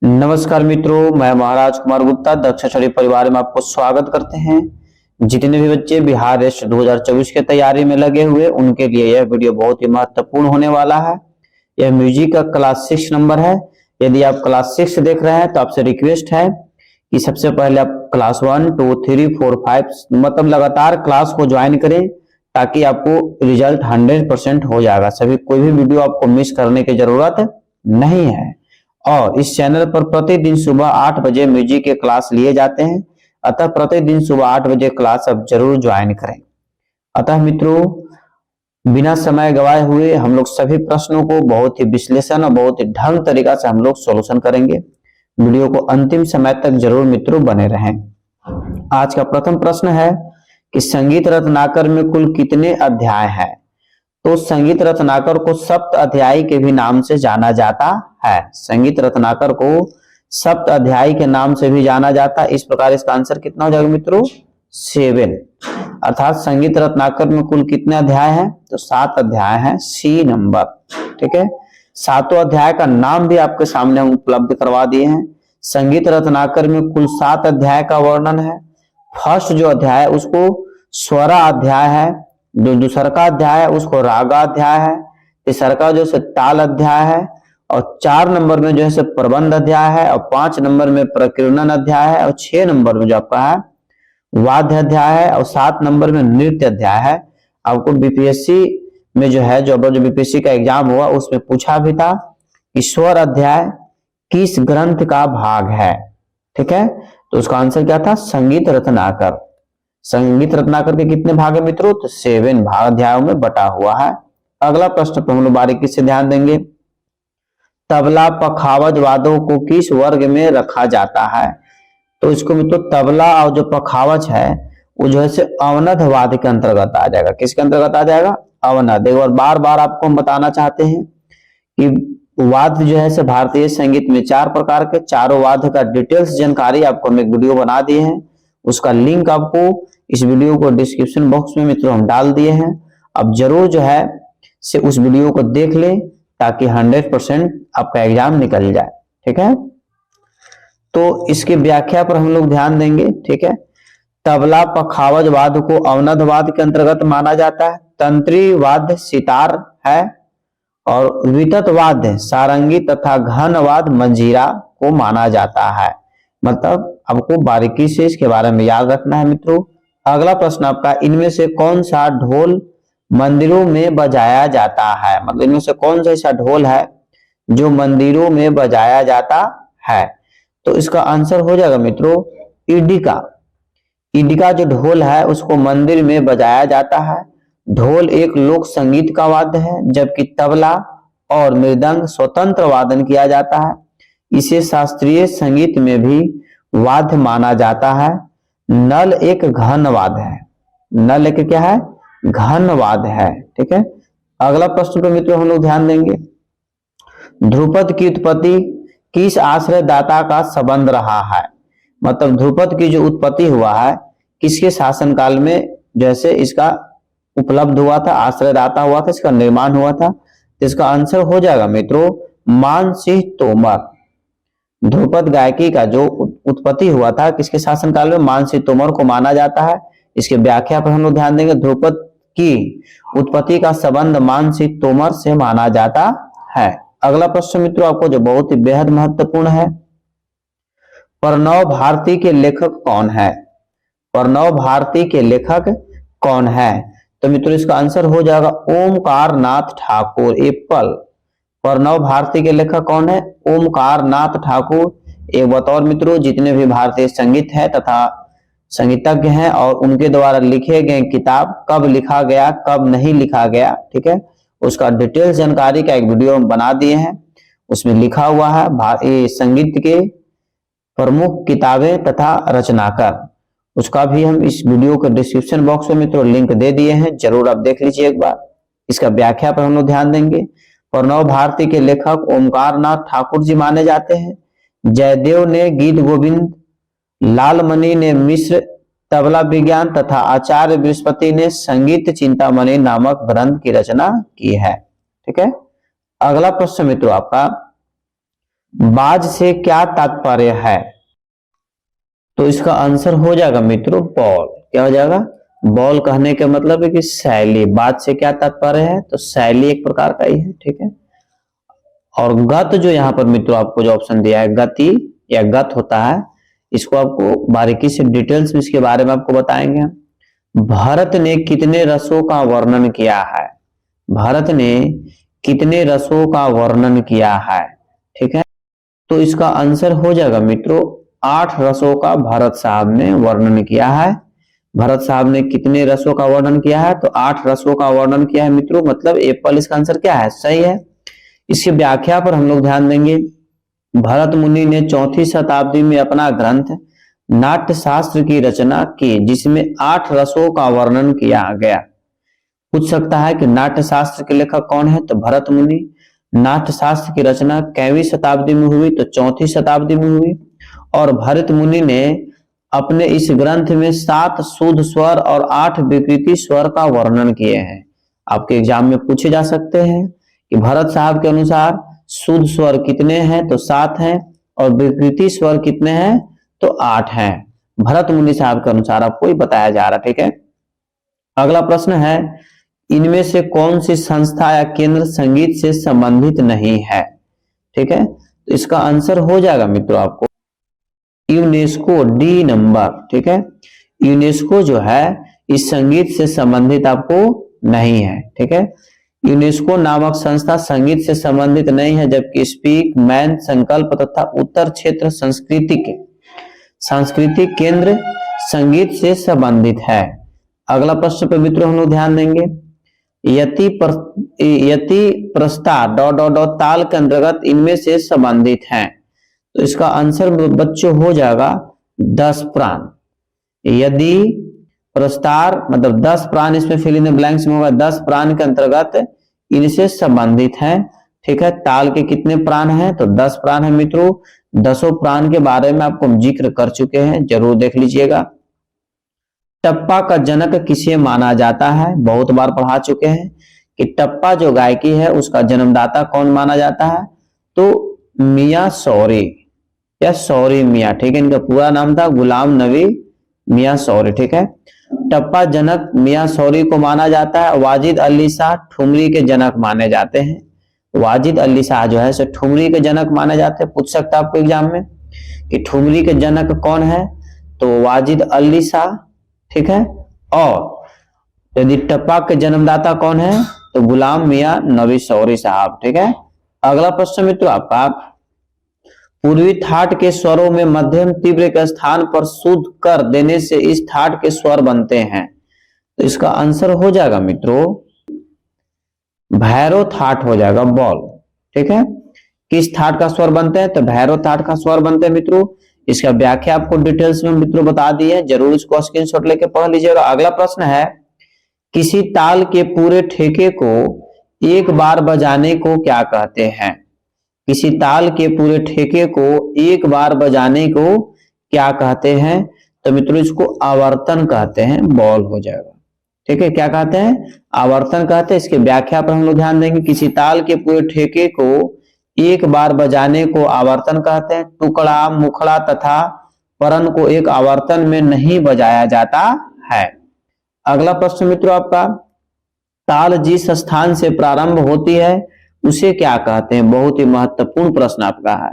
नमस्कार मित्रों, मैं महाराज कुमार गुप्ता दक्ष स्टडी परिवार में आपको स्वागत करते हैं। जितने भी बच्चे बिहार रेस्ट 2024 के तैयारी में लगे हुए उनके लिए यह वीडियो बहुत ही महत्वपूर्ण होने वाला है। यह म्यूजिक का क्लास 6 नंबर है। यदि आप क्लास 6 देख रहे हैं तो आपसे रिक्वेस्ट है कि सबसे पहले आप क्लास 1, 2, 3, 4, 5 मतलब लगातार क्लास को ज्वाइन करें ताकि आपको रिजल्ट 100% हो जाएगा। सभी कोई भी वीडियो आपको मिस करने की जरूरत नहीं है। और इस चैनल पर प्रतिदिन सुबह 8 बजे म्यूजिक के क्लास लिए जाते हैं, अतः प्रतिदिन सुबह 8 बजे क्लास अब जरूर ज्वाइन करें। अतः मित्रों, बिना समय गवाए हुए हम लोग सभी प्रश्नों को बहुत ही विश्लेषण और बहुत ही ढंग तरीका से हम लोग सॉल्यूशन करेंगे। वीडियो को अंतिम समय तक जरूर मित्रों बने रहें। आज का प्रथम प्रश्न है कि संगीत रत्नाकर में कुल कितने अध्याय हैं? तो संगीत रत्नाकर को सप्त अध्यायी के भी नाम से जाना जाता है। संगीत रत्नाकर को सप्त अध्यायी के नाम से भी जाना जाता है। इस प्रकार इसका आंसर कितना हो जाएगा मित्रों? 7। अर्थात संगीत रत्नाकर में कुल कितने अध्याय हैं? तो 7 अध्याय हैं, सी नंबर। ठीक है, 7 अध्याय का नाम भी आपके सामने हम उपलब्ध करवा दिए हैं। संगीत रत्नाकर में कुल 7 अध्याय का वर्णन है। फर्स्ट जो अध्याय है उसको स्वरा अध्याय है, जो दूसरा का अध्याय है उसको रागा अध्याय है, तीसरा का जो है ताल अध्याय है, और 4 नंबर में जो है प्रबंध अध्याय है, और 5 नंबर में प्रकीर्णन अध्याय है, और 6 नंबर में जो आपका है वाद्य अध्याय है, और 7 नंबर में नृत्य अध्याय है। आपको बीपीएससी में जो है जो बीपीएससी का एग्जाम हुआ उसमें पूछा भी था कि स्वर अध्याय किस ग्रंथ का भाग है। ठीक है, तो उसका आंसर क्या था? संगीत रत्नाकर। संगीत रत्नाकर के कितने भाग है मित्रों? तो 7 भाग अध्यायों में बटा हुआ है। अगला प्रश्न पर हम लोग बारीकी से ध्यान देंगे। तबला पखावज वादों को किस वर्ग में रखा जाता है? तो इसको मित्रों तबला और जो पखावज है वो जो है अवनद वाद्य के अंतर्गत आ जाएगा। किसके अंतर्गत आ जाएगा? अवनद। एक बार बार बार आपको हम बताना चाहते हैं कि वाद्य जो है भारतीय संगीत में 4 प्रकार के, चारों वाद्य का डिटेल्स जानकारी आपको हम एक वीडियो बना दिए हैं। उसका लिंक आपको इस वीडियो को डिस्क्रिप्शन बॉक्स में मित्रों हम डाल दिए हैं। अब जरूर जो है से उस वीडियो को देख लें ताकि 100% आपका एग्जाम निकल जाए। ठीक है, तो इसकी व्याख्या पर हम लोग ध्यान देंगे। ठीक है, तबला पखावज वाद्य को अवनद वाद्य के अंतर्गत माना जाता है। तंत्री वाद्य सितार है, और वितत वाद्य सारंगी तथा घन वाद्य मंजीरा को माना जाता है। मतलब आपको बारीकी से इसके बारे में याद रखना है मित्रों। अगला प्रश्न आपका, इनमें से कौन सा ढोल मंदिरों में बजाया जाता है? मतलब इनमें से कौन सा ऐसा ढोल है जो मंदिरों में बजाया जाता है? तो इसका आंसर हो जाएगा मित्रों इडिका। इडिका जो ढोल है उसको मंदिर में बजाया जाता है। ढोल एक लोक संगीत का वाद्य है, जबकि तबला और मृदंग स्वतंत्र वादन किया जाता है। इसे शास्त्रीय संगीत में भी वाद्य माना जाता है। नल एक घन वाद्य है। नल एक क्या है? घन वाद्य है। ठीक है, अगला प्रश्न पर मित्रों हम लोग ध्यान देंगे। ध्रुपद की उत्पत्ति किस आश्रयदाता का संबंध रहा है? मतलब ध्रुपद की जो उत्पत्ति हुआ है किसके शासनकाल में जैसे इसका उपलब्ध हुआ था, आश्रयदाता हुआ था, इसका निर्माण हुआ था? तो इसका आंसर हो जाएगा मित्रों मान सिंह तोमर। ध्रुपद गायकी का जो उत्पत्ति हुआ था किसके शासनकाल में? मान सिंह तोमर को माना जाता है। इसके व्याख्या पर हम लोग ध्यान देंगे। ध्रुपद की उत्पत्ति का संबंध मान सिंह तोमर से माना जाता है। अगला प्रश्न मित्रों आपको जो बहुत ही बेहद महत्वपूर्ण है, प्रणव भारती के लेखक कौन है? प्रणव भारती के लेखक कौन है? तो मित्रों इसका आंसर हो जाएगा ओमकार नाथ ठाकुर। एप्पल। प्रणव भारती के लेखक कौन है? ओमकार नाथ ठाकुर। एक बतौर मित्रों जितने भी भारतीय संगीत है तथा संगीतज्ञ हैं और उनके द्वारा लिखे गए किताब कब लिखा गया कब नहीं लिखा गया, ठीक है, उसका डिटेल्स जानकारी का एक वीडियो हम बना दिए हैं। उसमें लिखा हुआ है संगीत के प्रमुख किताबें तथा रचनाकार। उसका भी हम इस वीडियो के डिस्क्रिप्शन बॉक्स में मित्रों लिंक दे दिए हैं, जरूर आप देख लीजिए एक बार। इसका व्याख्या पर हम लोग ध्यान देंगे। प्रणव भारती के लेखक ओमकार नाथ ठाकुर जी माने जाते हैं। जयदेव ने गीत गोविंद, लालमणि ने मिश्र तबला विज्ञान तथा आचार्य बृहस्पति ने संगीत चिंतामणि नामक ग्रंथ की रचना की है। ठीक है, अगला प्रश्न मित्रों आपका, बाज से क्या तात्पर्य है? तो इसका आंसर हो जाएगा मित्रों बॉल। क्या हो जाएगा? बॉल कहने का मतलब है कि शैली। बाज से क्या तात्पर्य है? तो शैली एक प्रकार का ही है, ठीक है। और गत जो यहाँ पर मित्रों आपको जो ऑप्शन दिया है गति या गत होता है, इसको आपको बारीकी से डिटेल्स में इसके बारे में आपको बताएंगे। भारत ने कितने रसों का वर्णन किया है? भारत ने कितने रसों का वर्णन किया है? ठीक है, तो इसका आंसर हो जाएगा मित्रों 8 रसों का भारत साहब ने वर्णन किया है। भारत साहब ने कितने रसों का वर्णन किया है? तो 8 रसों का वर्णन किया है मित्रों, मतलब एप्पल इसका आंसर क्या है? सही है। इसकी व्याख्या पर हम लोग ध्यान देंगे। भरत मुनि ने 4वीं शताब्दी में अपना ग्रंथ नाट्य शास्त्र की रचना की, जिसमें 8 रसों का वर्णन किया गया। पूछ सकता है कि नाट्य शास्त्र के लेखक कौन है? तो भरत मुनि। नाट्य शास्त्र की रचना कैवीं शताब्दी में हुई? तो 4वीं शताब्दी में हुई। और भरत मुनि ने अपने इस ग्रंथ में 7 शुद्ध स्वर और 8 विकृति स्वर का वर्णन किए हैं। आपके एग्जाम में पूछे जा सकते हैं कि भरत साहब के अनुसार शुद्ध स्वर कितने हैं? तो 7 हैं। और विकृति स्वर कितने हैं? तो 8 हैं। भरत मुनि साहब के अनुसार आपको बताया जा रहा है, ठीक है। अगला प्रश्न है, इनमें से कौन सी संस्था या केंद्र संगीत से संबंधित नहीं है? ठीक है, तो इसका आंसर हो जाएगा मित्रों आपको यूनेस्को, डी नंबर। ठीक है, यूनेस्को जो है इस संगीत से संबंधित आपको नहीं है। ठीक है, यूनेस्को नामक संस्था संगीत से संबंधित नहीं है, जबकि स्पीक, मैन, संकल्प तथा उत्तर क्षेत्र सांस्कृतिक केंद्र संगीत से संबंधित है। अगला प्रश्न पर मित्रों हम लोग ध्यान देंगे। यति प्रस्तार ताल के अंतर्गत इनमें से संबंधित हैं। तो इसका आंसर बच्चों हो जाएगा 10 प्राण। यदि प्रस्तार मतलब 10 प्राण, इसमें फिल इन द ब्लैंक्स में होगा 10 प्राण के अंतर्गत इनसे संबंधित है। ठीक है, ताल के कितने प्राण हैं? तो 10 प्राण है मित्रों। 10 प्राण के बारे में आपको हम जिक्र कर चुके हैं, जरूर देख लीजिएगा। टप्पा का जनक किसे माना जाता है? बहुत बार पढ़ा चुके हैं कि टप्पा जो गायकी है उसका जन्मदाता कौन माना जाता है? तो मियां शौरी या शौरी मियां। ठीक है, इनका पूरा नाम था गुलाम नबी मियां शौरी। ठीक है, टप्पा जनक मियां शौरी को माना जाता है। वाजिद अली शाह ठुमरी के जनक माने जाते हैं। वाजिद अली शाह जो है ठुमरी के जनक माने जाते हैं। पूछ सकता है आपको एग्जाम में कि ठुमरी के जनक कौन है? तो वाजिद अली शाह। ठीक है, और यदि टप्पा के जन्मदाता कौन है? तो गुलाम मियां नबी शौरी साहब। ठीक है, अगला प्रश्न मित्रों आपका, पूर्वी ठाट के स्वरों में मध्यम तीव्र के स्थान पर शुद्ध कर देने से इस ठाट के स्वर बनते हैं। तो इसका आंसर हो जाएगा मित्रों भैरव ठाट हो जाएगा, बॉल। ठीक है, किस ठाट का स्वर बनते हैं? तो भैरव ठाट का स्वर बनते हैं मित्रों। इसका व्याख्या आपको डिटेल्स में मित्रों बता दी है, जरूर इसको स्क्रीनशॉट लेके पढ़ लीजिएगा। अगला प्रश्न है, किसी ताल के पूरे ठेके को एक बार बजाने को क्या कहते हैं? किसी ताल के पूरे ठेके को एक बार बजाने को क्या कहते हैं? तो मित्रों इसको आवर्तन कहते हैं, बॉल हो जाएगा। ठीक है, क्या कहते हैं? आवर्तन कहते हैं। इसके व्याख्या पर हम लोग ध्यान देंगे। किसी ताल के पूरे ठेके को एक बार बजाने को आवर्तन कहते हैं। टुकड़ा, मुखड़ा तथा परन को एक आवर्तन में नहीं बजाया जाता है। अगला प्रश्न मित्रों आपका, ताल जिस स्थान से प्रारंभ होती है उसे क्या कहते हैं? बहुत ही महत्वपूर्ण प्रश्न आपका है।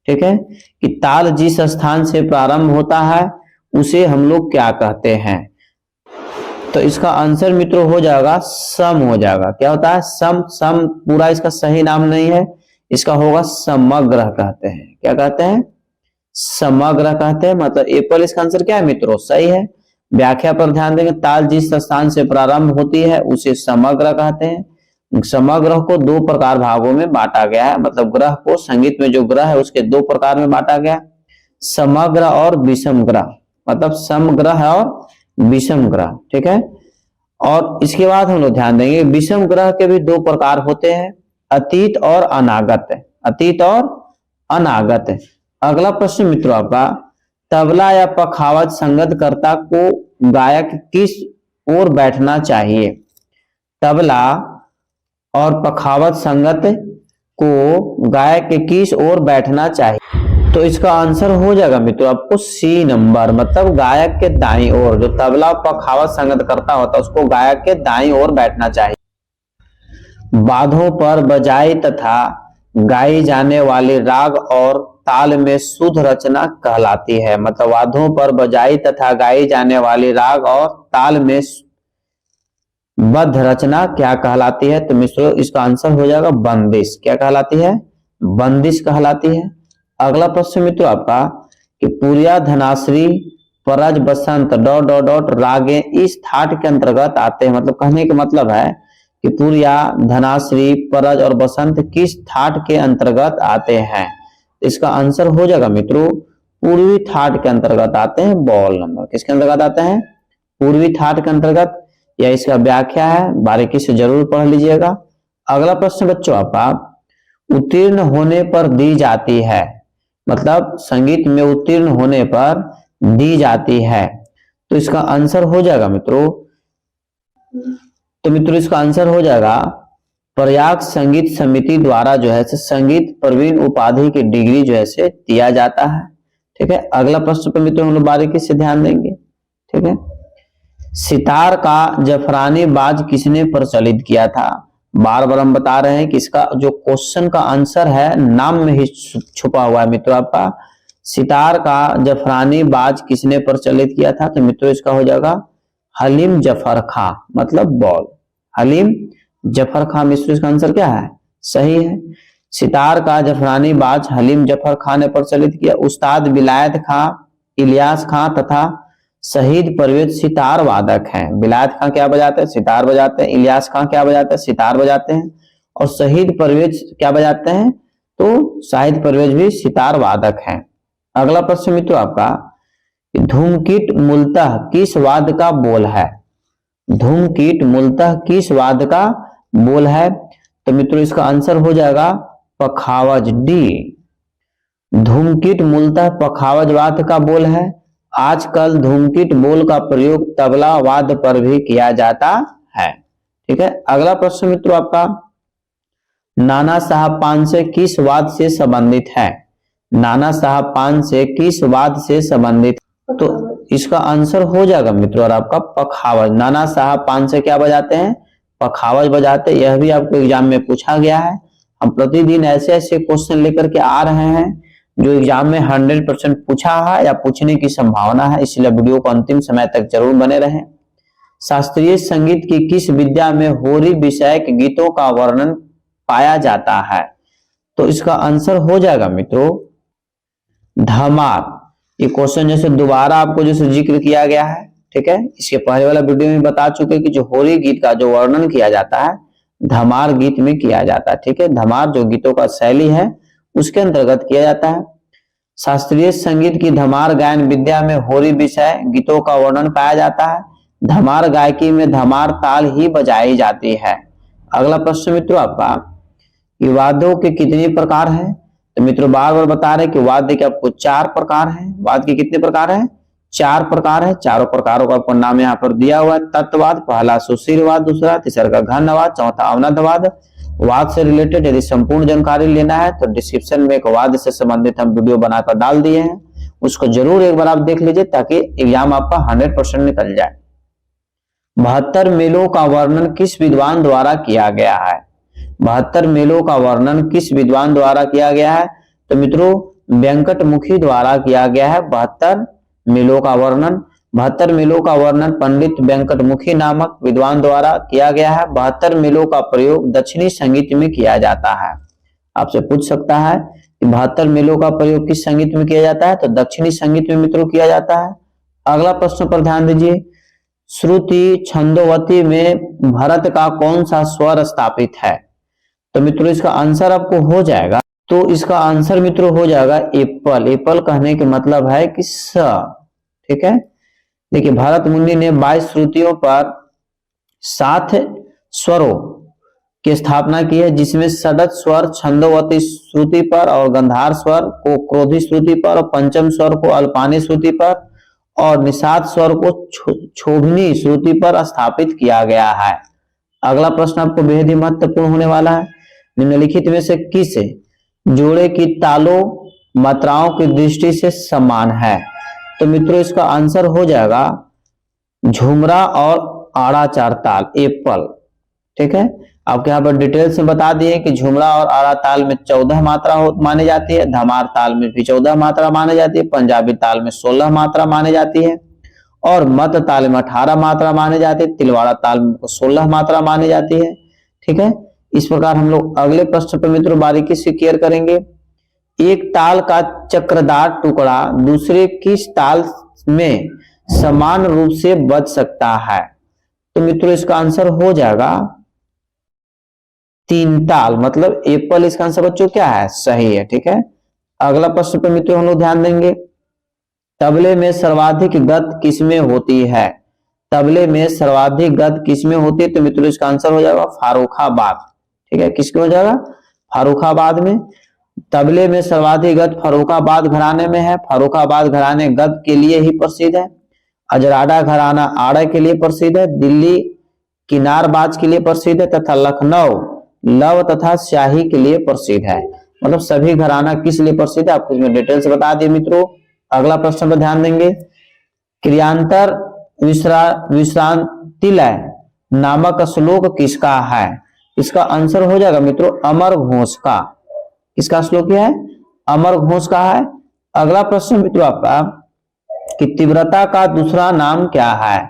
ठीक है, कि ताल जिस स्थान से प्रारंभ होता है उसे हम लोग क्या कहते हैं? तो इसका आंसर मित्रों हो जाएगा सम हो जाएगा। क्या होता है? सम। सम पूरा इसका सही नाम नहीं है, इसका होगा समग्र कहते हैं। क्या कहते हैं? समग्र कहते हैं। मतलब एप्पल इसका आंसर क्या है मित्रों? सही है। व्याख्या पर ध्यान देंगे। ताल जिस स्थान से प्रारंभ होती है उसे समग्र कहते हैं। समग्र को 2 प्रकार भागों में बांटा गया है। मतलब ग्रह को, संगीत में जो ग्रह है उसके 2 प्रकार में बांटा गया, समग्र और विषम ग्रह। मतलब समग्रह और विषम ग्रह। ठीक है, और इसके बाद हम लोग ध्यान देंगे विषम ग्रह के भी 2 प्रकार होते हैं, अतीत और अनागत। अतीत और अनागत। अगला प्रश्न मित्रों आपका, तबला या पखावज संगतकर्ता को गायक किस ओर बैठना चाहिए? तबला और पखावज संगत को गाय के किस ओर बैठना चाहिए? तो इसका आंसर हो जाएगा मित्रों आपको सी नंबर, मतलब गायक के दाईं ओर। जो तबला पखावज संगत करता होता है उसको गायक के दाईं ओर बैठना चाहिए। बाधों पर बजाई तथा गाई जाने वाली राग और ताल में शुद्ध रचना कहलाती है। मतलब वाद्यों पर बजाई तथा गाई जाने वाली राग और ताल में बद्ध रचना क्या कहलाती है? तो मित्रों इसका आंसर हो जाएगा बंदिश। क्या कहलाती है? बंदिश कहलाती है। अगला प्रश्न मित्रों आपका कि पूरिया धनाश्री परज बसंत डॉट डॉट डॉट रागे इस थाट के अंतर्गत आते हैं। मतलब कहने का मतलब है कि पूरिया धनाश्री परज और बसंत किस थाट के अंतर्गत आते हैं? इसका आंसर हो जाएगा मित्रों पूर्वी थाट के अंतर्गत आते हैं। बॉल नंबर किसके अंतर्गत आते हैं? पूर्वी थाट के अंतर्गत। यह इसका व्याख्या है, बारीकी से जरूर पढ़ लीजिएगा। अगला प्रश्न बच्चों आपका उत्तीर्ण होने पर दी जाती है। मतलब संगीत में उत्तीर्ण होने पर दी जाती है। तो इसका आंसर हो जाएगा मित्रों, तो मित्रों इसका आंसर हो जाएगा प्रयाग संगीत समिति द्वारा जो है संगीत प्रवीण उपाधि की डिग्री जो है से दिया जाता है। ठीक है, अगला प्रश्न पर मित्रों हम लोग बारीकी से ध्यान देंगे। ठीक है, सितार का जफरानी बाज किसने प्रचलित किया था? बार बार हम बता रहे हैं कि इसका जो क्वेश्चन का आंसर है नाम में ही छुपा हुआ है मित्रों आपका। सितार का जफरानी बाज किसने प्रचलित किया था? तो मित्रों इसका हो जाएगा हलीम जफर खां, मतलब बॉल हलीम जफर खां। मित्रों इसका आंसर क्या है? सही है। सितार का जफरानी बाज हलीम जफर खां ने प्रचलित किया। उस्ताद विलायत खां, इलियास खां तथा शहीद परवेज सितार वादक हैं। विलायत खां क्या बजाते हैं? सितार बजाते हैं। इलियास खां क्या बजाते हैं? सितार बजाते हैं। और शहीद परवेज क्या बजाते हैं? तो शहीद परवेज भी सितार वादक हैं। अगला प्रश्न मित्रों आपका धूमकीट मूलतः किस वाद्य का बोल है? धूमकीट मूलतः किस वाद्य का बोल है? तो मित्रों इसका आंसर हो जाएगा पखावज, डी। धूमकीट मूलतः पखावज वाद्य का बोल है। आजकल धूमकीट बोल का प्रयोग तबला वाद्य पर भी किया जाता है। ठीक है, अगला प्रश्न मित्रों आपका नाना साहब पानसे किस वाद्य से संबंधित है? नाना साहब पानसे किस वाद्य से संबंधित? तो इसका आंसर हो जाएगा मित्रों और आपका पखावज। नाना साहब पानसे क्या बजाते हैं? पखावज बजाते। यह भी आपको एग्जाम में पूछा गया है। हम प्रतिदिन ऐसे ऐसे क्वेश्चन लेकर के आ रहे हैं जो एग्जाम में 100% पूछा है या पूछने की संभावना है, इसलिए वीडियो को अंतिम समय तक जरूर बने रहें। शास्त्रीय संगीत की किस विद्या में होरी विषयक गीतों का वर्णन पाया जाता है? तो इसका आंसर हो जाएगा मित्रों धमार। ये क्वेश्चन जैसे दोबारा आपको जैसे जिक्र किया गया है। ठीक है, इसके पहले वाला वीडियो में बता चुके कि जो होरी गीत का जो वर्णन किया जाता है धमार गीत में किया जाता है। ठीक है, धमार जो गीतों का शैली है उसके अंतर्गत किया जाता है। शास्त्रीय संगीत की धमार गायन विद्या में होरी विषय गीतों का वर्णन पाया जाता है। धमार गायकी में धमार ताल ही बजाई जाती है। अगला प्रश्न मित्रों आपका वाद्यों के कितने प्रकार हैं? तो मित्रों बार बार बता रहे कि वाद्य के आपको 4 प्रकार हैं। वाद्य के कितने प्रकार हैं? 4 प्रकार है। चारों प्रकारों का आपको नाम यहाँ पर दिया हुआ है। तत्ववाद, पहला सुशीलवाद, दूसरा तीसरा का घनवाद, चौथा अवनतवाद। वाद से रिलेटेड यदि संपूर्ण जानकारी लेना है तो डिस्क्रिप्शन में एक वाद्य से संबंधित हम वीडियो बनाकर डाल दिए हैं, उसको जरूर एक बार आप देख लीजिए ताकि एग्जाम आपका 100% निकल जाए। 72 मेलों का वर्णन किस विद्वान द्वारा किया गया है? 72 मेलों का वर्णन किस विद्वान द्वारा किया गया है? तो मित्रों वेंकटमुखी द्वारा किया गया है 72 मेलों का वर्णन। 72 मेलों का वर्णन पंडित वेंकटमुखी नामक विद्वान द्वारा किया गया है। 72 मेलों का प्रयोग दक्षिणी संगीत में किया जाता है। आपसे पूछ सकता है कि 72 मेलों का प्रयोग किस संगीत में किया जाता है? तो दक्षिणी संगीत में मित्रों किया जाता है। अगला प्रश्न पर ध्यान दीजिए श्रुति छंदोवती में भरत का कौन सा स्वर स्थापित है? तो मित्रों इसका आंसर आपको हो जाएगा, तो इसका आंसर मित्रों हो जाएगा एप्पल। एप्पल कहने के मतलब है कि स। ठीक है, देखिए भरत मुनि ने 22 श्रुतियों पर 7 स्वरों की स्थापना की है, जिसमें षडज स्वर छंदोवती श्रुति पर और गंधार स्वर को क्रोधी श्रुति पर और पंचम स्वर को अल्पानी श्रुति पर और निषाद स्वर को क्षोभनी श्रुति पर स्थापित किया गया है। अगला प्रश्न आपको बेहद ही महत्वपूर्ण होने वाला है निम्नलिखित में से किस जोड़े की तालों मात्राओं की दृष्टि से समान है? तो मित्रों इसका आंसर हो जाएगा झुमरा और आड़ाचार ताल, एप्पल। ठीक है, आपके यहाँ पर डिटेल से बता दिए कि झुमरा और आड़ा ताल में 14 मात्रा मानी जाती है, धमार ताल में भी 14 मात्रा मानी जाती है, पंजाबी ताल में 16 मात्रा मानी जाती है और मध्य ताल में 18 मात्रा मानी जाती है, तिलवाड़ा ताल में 16 मात्रा मानी जाती है। ठीक है, इस प्रकार हम लोग अगले प्रश्न पर मित्रों बारीकी से क्लियर करेंगे। एक ताल का चक्रदार टुकड़ा दूसरे किस ताल में समान रूप से बच सकता है? तो मित्रों इसका आंसर हो जाएगा 3 ताल, मतलब एप्पल इसका आंसर बच्चों क्या है? सही है। ठीक है, अगला प्रश्न पर मित्रों हम लोग ध्यान देंगे। तबले में सर्वाधिक गत किसमें होती है? तबले में सर्वाधिक गत किसमें होती है? तो मित्रों इसका आंसर हो जाएगा फारुखाबाद। ठीक है, किसमें हो जाएगा? फारुखाबाद में। तबले में सर्वाधिक गत फारुखाबाद घराने में है। फारुखाबाद घराने गत के लिए ही प्रसिद्ध है। अजराडा घराना आड़ा के लिए प्रसिद्ध है। दिल्ली किनारबाज के लिए प्रसिद्ध है तथा लखनऊ लव तथा शाही के लिए प्रसिद्ध है। मतलब सभी घराना किस लिए प्रसिद्ध है आपको इसमें डिटेल से बता दिए मित्रों। अगला प्रश्न पर ध्यान देंगे। क्रियांतर विश्रांतिलय नामक श्लोक किसका है? इसका आंसर हो जाएगा मित्रों अमर घोष का। किसका श्लोक है? अमर घोष का है। अगला प्रश्न मित्रों आपका कि तीव्रता का दूसरा नाम क्या है?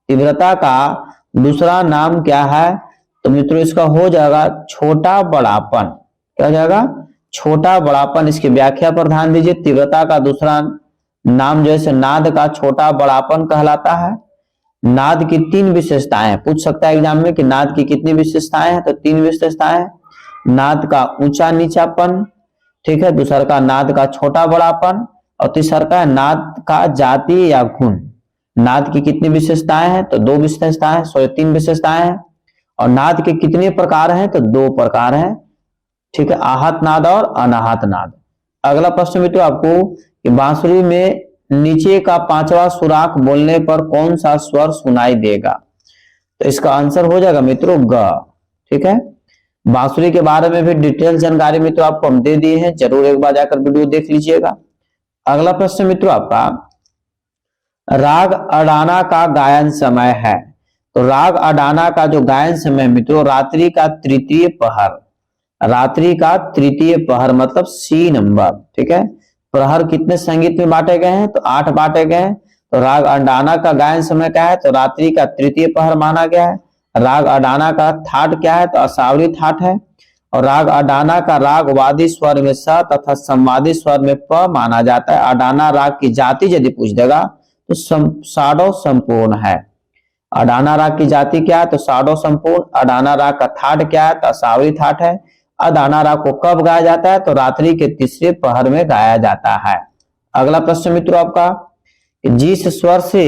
तीव्रता का दूसरा नाम क्या है? तो मित्रों इसका हो जाएगा छोटा बड़ापन। क्या हो जाएगा? छोटा बड़ापन। इसकी व्याख्या पर ध्यान दीजिए। तीव्रता का दूसरा नाम जैसे नाद का छोटा बड़ापन कहलाता है। नाद की 3 विशेषताएं पूछ सकता है एग्जाम में कि नाद की कितनी विशेषताएं हैं? तो 3 विशेषताएं। नाद का ऊंचा नीचापन, ठीक है, दूसरा का नाद का छोटा बड़ापन और तीसरा का नाद का जाति या गुण। नाद की कितनी विशेषताएं हैं? तो 2 विशेषताएं, 3 विशेषताएं हैं। और नाद के कितने प्रकार हैं? तो 2 प्रकार हैं। ठीक है, आहत नाद और अनाहत नाद। अगला प्रश्न मित्रों आपको कि बांसुरी में नीचे का 5वां सुराख बोलने पर कौन सा स्वर सुनाई देगा? तो इसका आंसर हो जाएगा मित्रों ग। ठीक है, बांसुरी के बारे में भी डिटेल जानकारी मित्रों आपको हम दे दिए हैं, जरूर एक बार जाकर वीडियो देख लीजिएगा। अगला प्रश्न मित्रों आपका राग अडाना का गायन समय है। तो राग अडाना का जो गायन समय मित्रों रात्रि का तृतीय पहर। रात्रि का तृतीय पहर मतलब सी नंबर। ठीक है, प्रहर कितने संगीत में बांटे गए हैं? तो 8 बांटे गए हैं। तो राग अडाना का गायन समय क्या है? तो रात्रि का तृतीय पहर माना गया है। राग अडाना का थाट क्या है? तो असावरी थाट है। और राग अडाना का राग वादी स्वर में स तथा संवादी स्वर में प माना जाता है। अडाना राग की जाति यदि पूछ देगा तो साडो संपूर्ण है। अडाना राग की जाति क्या है? तो साडो संपूर्ण। अडाना राग का थाट क्या है? तो असावरी थाट है। अडाना राग को कब गाया जाता है? तो रात्रि के तीसरे पहर में गाया जाता है। अगला प्रश्न मित्रों आपका जिस स्वर से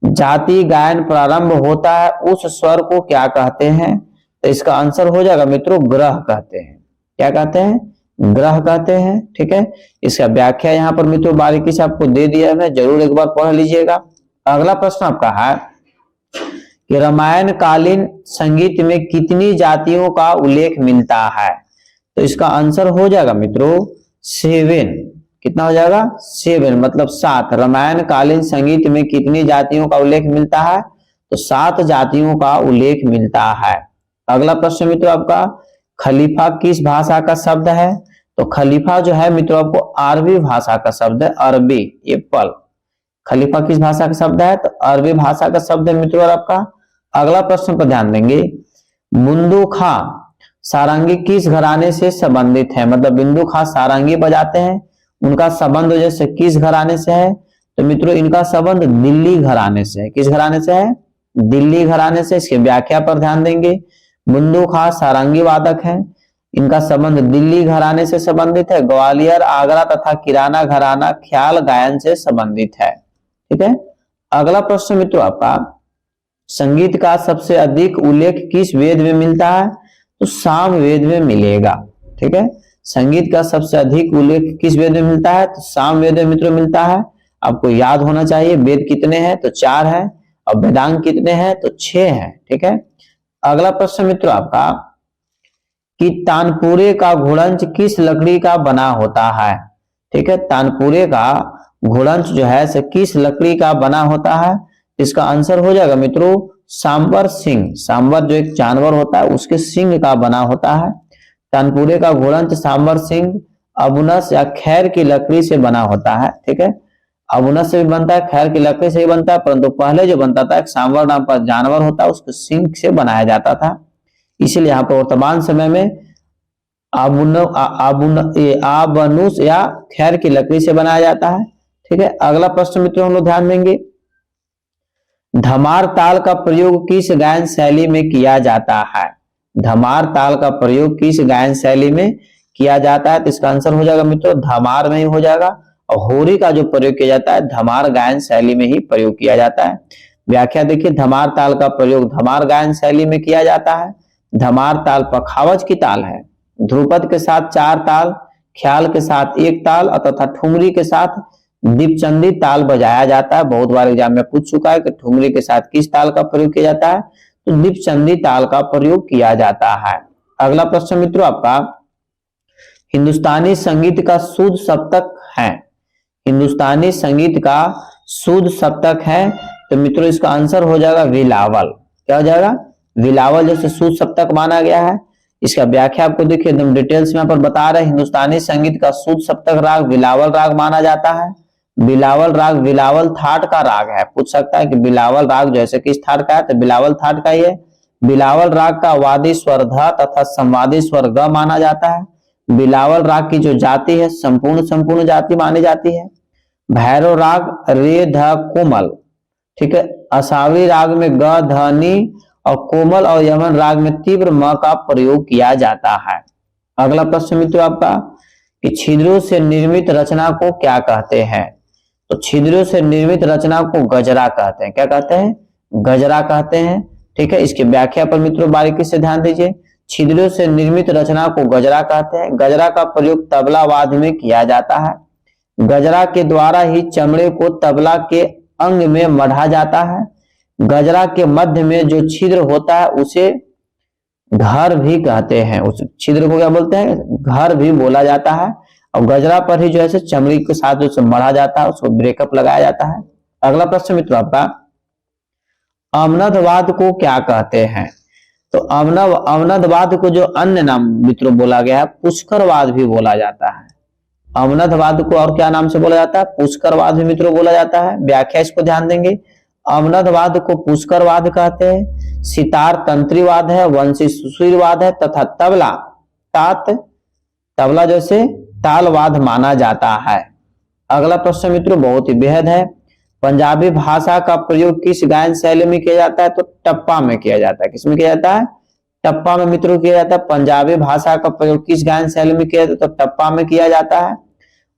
जाति गायन प्रारंभ होता है उस स्वर को क्या कहते हैं? तो इसका आंसर हो जाएगा मित्रों ग्रह कहते हैं। क्या कहते हैं? ग्रह कहते हैं। ठीक है, इसका व्याख्या यहाँ पर मित्रों बारीकी से आपको दे दिया है, जरूर एक बार पढ़ लीजिएगा। अगला प्रश्न आपका है कि रामायण कालीन संगीत में कितनी जातियों का उल्लेख मिलता है? तो इसका आंसर हो जाएगा मित्रों 7। कितना हो जाएगा? 7 मतलब 7। रामायण कालीन संगीत में कितनी जातियों का उल्लेख मिलता है? तो 7 जातियों का उल्लेख मिलता है। अगला प्रश्न मित्रों आपका खलीफा किस भाषा का शब्द है? तो खलीफा जो है मित्रों आपको अरबी भाषा का शब्द है। अरबी एप्पल खलीफा किस भाषा का शब्द है? तो अरबी भाषा का शब्द है मित्रों। और आपका अगला प्रश्न पर ध्यान देंगे। बिंदु खां सारंगी किस घराने से संबंधित है? मतलब बिंदु खां सारंगी बजाते हैं, उनका संबंध जैसे किस घराने से है? तो मित्रों इनका संबंध दिल्ली घराने से है। किस घराने से है? दिल्ली घराने से। इसके व्याख्या पर ध्यान देंगे। बिंदु खां सारंगी वादक है, इनका संबंध दिल्ली घराने से संबंधित है। ग्वालियर आगरा तथा किराना घराना ख्याल गायन से संबंधित है। ठीक है, अगला प्रश्न मित्रों आपका संगीत का सबसे अधिक उल्लेख किस वेद में मिलता है? तो साम वेद में मिलेगा। ठीक है, संगीत का सबसे अधिक उल्लेख किस वेद में मिलता है? तो साम वेद में मित्रों मिलता है। आपको याद होना चाहिए वेद कितने हैं? तो 4 है। और वेदांग कितने हैं? तो 6 है। ठीक है, अगला प्रश्न मित्रों आपका कि तानपुरे का घुड़ंच किस लकड़ी का बना होता है। ठीक है, तानपुरे का घुड़ंच जो है से किस लकड़ी का बना होता है। इसका आंसर हो जाएगा मित्रों सांबर सिंह। सांबर जो एक जानवर होता है उसके सिंह का बना होता है। तानपुरे का घुड़ंच सांबर सिंह, अबुनस या खैर की लकड़ी से बना होता है। ठीक है, अबुनस से भी बनता है, खैर की लकड़ी से भी बनता है, परंतु पहले जो बनता था एक सांबर नाम का जानवर होता है उसके सिंह से बनाया जाता था। इसीलिए यहाँ पर वर्तमान समय में आबनुस या खैर की लकड़ी से बनाया जाता है। ठीक है, अगला प्रश्न मित्रों हम लोग ध्यान देंगे, धमार ताल का प्रयोग किस गायन शैली में किया जाता है। धमार ताल का प्रयोग किस गायन शैली में किया जाता है। तो इसका आंसर हो जाएगा मित्रों धमार में ही हो जाएगा। और होरी का जो प्रयोग किया जाता है धमार गायन शैली में ही प्रयोग किया जाता है। व्याख्या देखिए, धमार ताल का प्रयोग धमार गायन शैली में किया जाता है। धमार ताल पखावज की ताल है। ध्रुपद के साथ 4 ताल, ख्याल के साथ 1 ताल तथा ठुमरी के साथ दीपचंदी ताल बजाया जाता है। बहुत बार एग्जाम में पूछ चुका है कि ठुमरी के साथ किस ताल का प्रयोग किया जाता है, तो दीपचंदी ताल का प्रयोग किया जाता है। अगला प्रश्न मित्रों आपका, हिंदुस्तानी संगीत का शुद्ध सप्तक है। हिंदुस्तानी संगीत का शुद्ध सप्तक है, तो मित्रों इसका आंसर हो जाएगा बिलावल। क्या हो जाएगा, बिलावल जैसे शुद्ध सप्तक माना गया है। इसका व्याख्या आपको देखिए एकदम डिटेल्स में यहाँ पर बता रहे हैं। हिंदुस्तानी संगीत का शुद्ध सप्तक राग बिलावल राग माना जाता है। बिलावल राग बिलावल थाट का राग है। पूछ सकता है कि बिलावल राग जैसे किस थाट का है, तो बिलावल थाट का ही है। बिलावल राग का वादी स्वर ध तथा संवादी स्वर ग माना जाता है। बिलावल राग की जो जाति है संपूर्ण जाति मानी जाती है। भैरव राग रे ध कोमल। ठीक है, असावरी राग में ग ध नी और कोमल और यमन राग में तीव्र म का प्रयोग किया जाता है। अगला प्रश्न मित्रों आपका, कि छिद्रों से निर्मित रचना को क्या कहते हैं। तो छिद्रों से निर्मित रचना को गजरा कहते हैं। क्या कहते हैं, गजरा कहते हैं। ठीक है, इसकी व्याख्या पर मित्रों बारीकी से ध्यान दीजिए। छिद्रों से निर्मित रचना को गजरा कहते हैं। गजरा का प्रयोग तबला वाद्य में किया जाता है। गजरा के द्वारा ही चमड़े को तबला के अंग में मढ़ा जाता है। गजरा के मध्य में जो छिद्र होता है उसे घर भी कहते हैं। उस छिद्र को क्या बोलते हैं, घर भी बोला जाता है। और गजरा पर ही जो है चमड़ी के साथ जो मढ़ा जाता है उसको ब्रेकअप लगाया जाता है। अगला प्रश्न मित्रों आपका, अवनदवाद को क्या कहते हैं। तो अवनदवाद को जो अन्य नाम मित्रों बोला गया है पुष्करवाद भी बोला जाता है। अवनदवाद को और क्या नाम से बोला जाता है, पुष्करवाद भी मित्रों बोला जाता है। व्याख्या इसको ध्यान देंगे, अवनदवाद को पुष्करवाद कहते हैं। सितार तंत्रीवाद है, वंशी सुशीलवाद है तथा तबला जैसे तालवाद माना जाता है। अगला प्रश्न मित्रों बहुत ही बेहद है, पंजाबी भाषा का प्रयोग किस गायन शैली में किया जाता है। तो टप्पा में किया जाता है। किसमें किया जाता है, टप्पा में मित्रों किया जाता है। पंजाबी भाषा का प्रयोग किस गायन शैली में किया जाता है, तो टप्पा में किया जाता है।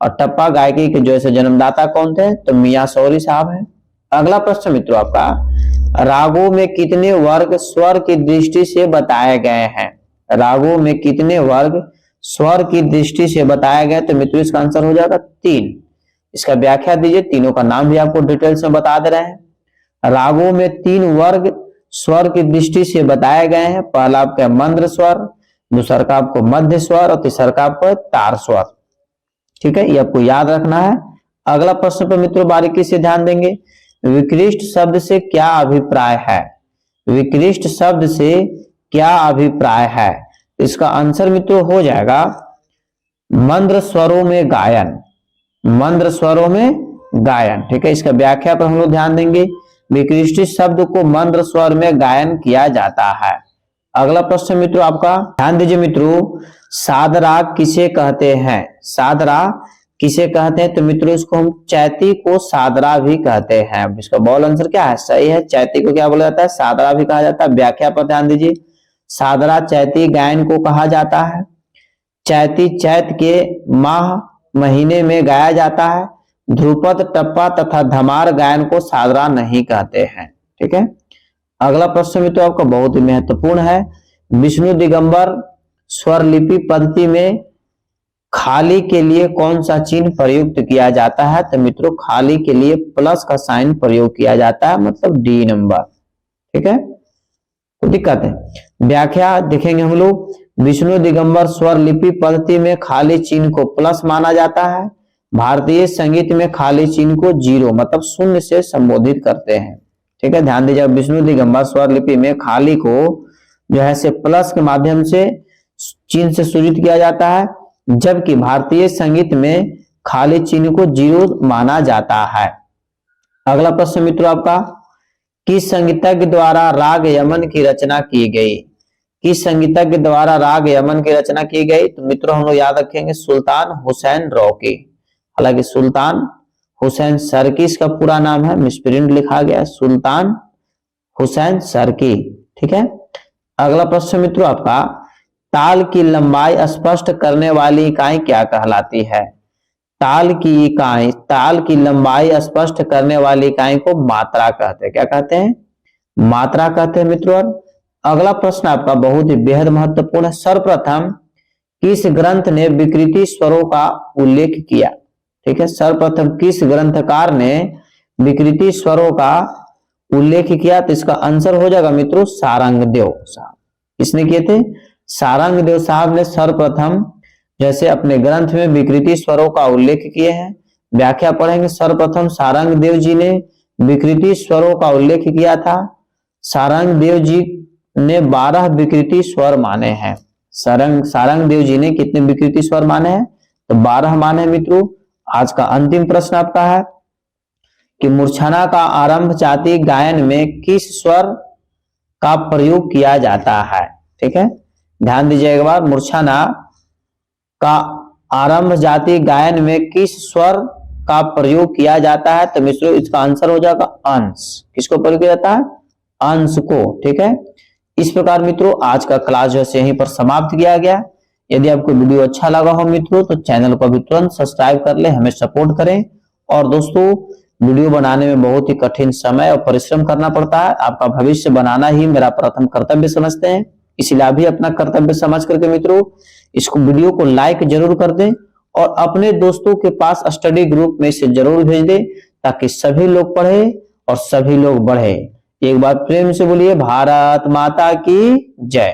और टप्पा गायकी के जो है जन्मदाता कौन थे, तो मियां शौरी साहब है। अगला प्रश्न मित्रों आपका, रागों में कितने वर्ग स्वर की दृष्टि से बताए गए हैं। रागों में कितने वर्ग स्वर की दृष्टि से बताया गया, तो मित्रों इसका आंसर हो जाएगा 3। इसका व्याख्या दीजिए, तीनों का नाम भी आपको डिटेल्स में बता दे रहे हैं। रागों में 3 वर्ग स्वर की दृष्टि से बताए गए हैं। पहला आपका मंद्र स्वर, दूसरा का आपको मध्य स्वर और तीसरा का आपको तार स्वर। ठीक है, ये आपको याद रखना है। अगला प्रश्न पर मित्रों बारीकी से ध्यान देंगे, विकृष्ट शब्द से क्या अभिप्राय है। विकृष्ट शब्द से क्या अभिप्राय है, इसका आंसर मित्रों हो जाएगा मंद्र स्वरों में गायन। मंद्र स्वरों में गायन। ठीक है, इसका व्याख्या पर हम लोग ध्यान देंगे, विकृष्ट शब्द को मंद्र स्वर में गायन किया जाता है। अगला प्रश्न मित्रों आपका ध्यान दीजिए मित्रों, सादरा किसे कहते हैं। सादरा किसे कहते हैं, तो मित्रों इसको हम चैती को सादरा भी कहते हैं। इसका बॉल आंसर क्या है, सही है। चैती को क्या बोला जाता है, सादरा भी कहा जाता है। व्याख्या पर ध्यान दीजिए, सादरा चैती गायन को कहा जाता है। चैती चैत के माह महीने में गाया जाता है। ध्रुपद टप्पा तथा धमार गायन को सादरा नहीं कहते हैं। ठीक है, अगला प्रश्न मित्रों आपका बहुत ही महत्वपूर्ण है, विष्णु दिगंबर स्वर लिपि पद्धति में खाली के लिए कौन सा चिन्ह प्रयुक्त किया जाता है। तो मित्रों खाली के लिए प्लस का साइन प्रयोग किया जाता है, मतलब D नंबर। ठीक है, कोई दिक्कत है। व्याख्या देखेंगे हम लोग, विष्णु दिगंबर स्वर लिपि पद्धति में खाली चिन्ह को प्लस माना जाता है। भारतीय संगीत में खाली चिन्ह को जीरो मतलब शून्य से संबोधित करते हैं। ठीक है, ध्यान दीजिए, विष्णु दिगंबर स्वर लिपि में खाली को जो है से प्लस के माध्यम से चिन्ह से सूचित किया जाता है, जबकि भारतीय संगीत में खाली चिन्ह को जीरो माना जाता है। अगला प्रश्न मित्रों आपका, किस संगीतज्ञ द्वारा राग यमन की रचना की गई? किस संगीतज्ञ द्वारा राग यमन की रचना की गई? तो मित्रों हम लोग याद रखेंगे सुल्तान हुसैन रौकी। हालांकि सुल्तान हुसैन सरकी इसका पूरा नाम है, मिसप्रिंट लिखा गया सुल्तान हुसैन सरकी। ठीक है, अगला प्रश्न मित्रों आपका, ताल की लंबाई स्पष्ट करने वाली इकाई क्या कहलाती है? ताल की लंबाई स्पष्ट करने वाली इकाई को मात्रा कहते हैं। क्या कहते हैं? मात्रा कहते हैं मित्रों। अगला प्रश्न आपका बहुत ही बेहद महत्वपूर्ण है। सर्वप्रथम किस ग्रंथ ने विकृति स्वरों का उल्लेख किया? ठीक है, सर्वप्रथम किस ग्रंथकार ने विकृति स्वरों का उल्लेख किया? तो इसका आंसर हो जाएगा मित्रों सारंगदेव साहब। किसने किए थे? सारंगदेव साहब ने सर्वप्रथम जैसे अपने ग्रंथ में विकृति स्वरों का उल्लेख किए हैं। व्याख्या पढ़ेंगे। सर्वप्रथम सारंगदेव जी ने विकृति स्वरों का उल्लेख किया था। सारंगदेव जी ने 12 विकृति स्वर माने हैं। सारंगदेव जी ने कितने विकृति स्वर माने हैं? तो 12 माने हैं मित्रों। आज का अंतिम प्रश्न आपका है कि मूर्छना का आरंभ जाति गायन में किस स्वर का प्रयोग किया जाता है? ठीक है, ध्यान दीजिए एक बार, मूर्छना का आरंभ जाति गायन में किस स्वर का प्रयोग किया जाता है? तो मित्रों इसका आंसर हो जाएगा अंश। किसको प्रयोग किया जाता है? अंश को। ठीक है, इस प्रकार मित्रों आज का क्लास जो है यहीं पर समाप्त किया गया। यदि आपको वीडियो अच्छा लगा हो मित्रों तो चैनल को भी तुरंत सब्सक्राइब कर ले, हमें सपोर्ट करें। और दोस्तों वीडियो बनाने में बहुत ही कठिन समय और परिश्रम करना पड़ता है। आपका भविष्य बनाना ही मेरा प्रथम कर्तव्य समझते हैं, इसलिए अभी अपना कर्तव्य समझ करके मित्रों इसको वीडियो को लाइक जरूर कर दें और अपने दोस्तों के पास स्टडी ग्रुप में इसे जरूर भेज दें ताकि सभी लोग पढ़े और सभी लोग बढ़े। एक बार प्रेम से बोलिए भारत माता की जय।